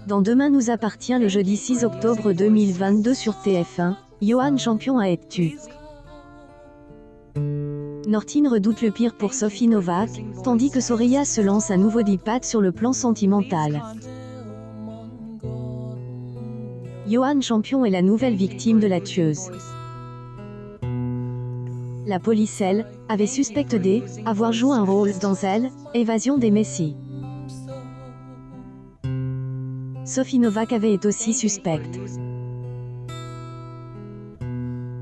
Dans Demain nous appartient le jeudi 6 octobre 2022 sur TF1, Johan Champion a été tué. Nortine redoute le pire pour Sophie Novak, tandis que Soraya se lance un nouveau dipade sur le plan sentimental. Johan Champion est la nouvelle victime de la tueuse. La police, elle, avait suspecté d'avoir joué un rôle dans Elle, Évasion des Messies. Sophie Novak avait été aussi suspecte.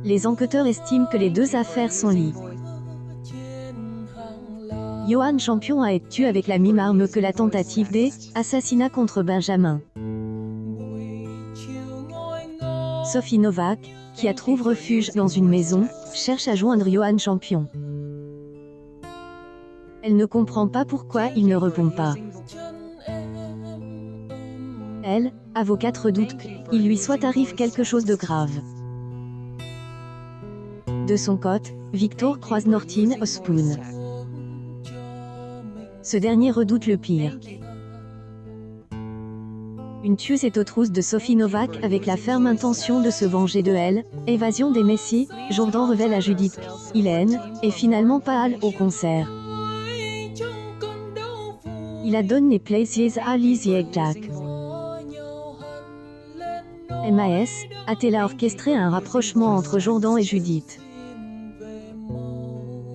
Les enquêteurs estiment que les deux affaires sont liées. Johan Champion a été tué avec la même arme que la tentative d'assassinat contre Benjamin. Sophie Novak, qui a trouvé refuge dans une maison, cherche à joindre Johan Champion. Elle ne comprend pas pourquoi il ne répond pas. Elle, avocate, redoute qu'il lui soit arrive quelque chose de grave. De son côté, Victor croise Nortine au Spoon. Ce dernier redoute le pire. Une tueuse est aux trousses de Sophie Novak avec la ferme intention de se venger de Elle, Évasion des Messies. Jourdan révèle à Judith qu'il est finalement pas allé au concert. Il a donné plaisir à Lizzie et Jack. MAS a-t-elle orchestré un rapprochement entre Jourdan et Judith.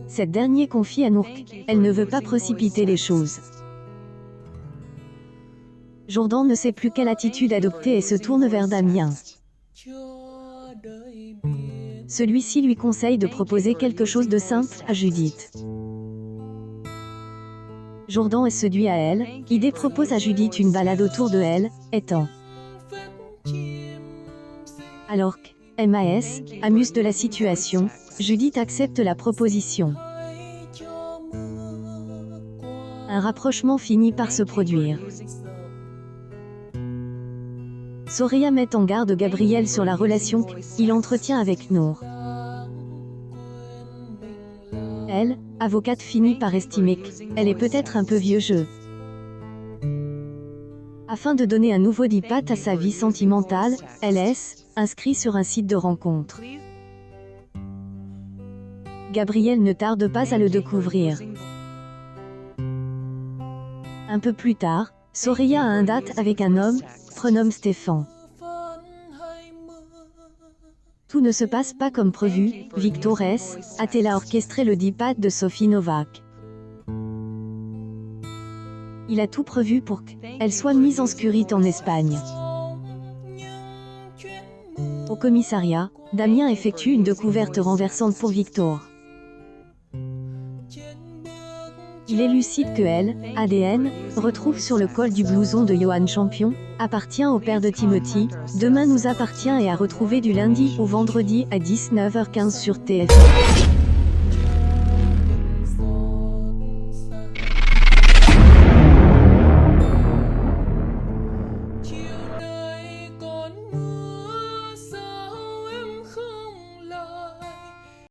Cette dernière confie à Nourk qu'elle ne veut pas précipiter les choses. Jourdan ne sait plus quelle attitude adopter et se tourne vers Damien. Celui-ci lui conseille de proposer quelque chose de simple à Judith. Jourdan est séduit à elle, l'idée propose à Judith une balade autour de Elle, étant. Alors que MAS amuse de la situation, Judith accepte la proposition. Un rapprochement finit par se produire. Soraya met en garde Gabriel sur la relation qu'il entretient avec Nour. Elle, avocate, finit par estimer qu'elle est peut-être un peu vieux jeu. Afin de donner un nouveau dipade à sa vie sentimentale, elle est inscrite sur un site de rencontre. Gabriel ne tarde pas à le découvrir. Un peu plus tard, Soraya a un date avec un homme, prénommé Stéphane. Tout ne se passe pas comme prévu. Victor a-t-elle orchestré le dipade de Sophie Novak. Il a tout prévu pour qu'elle soit mise en sécurité en Espagne. Au commissariat, Damien effectue une découverte renversante pour Victor. Il élucide que Elle, ADN, retrouve sur le col du blouson de Johan Champion, appartient au père de Timothy. Demain nous appartient et à retrouver du lundi au vendredi à 19h15 sur TF1.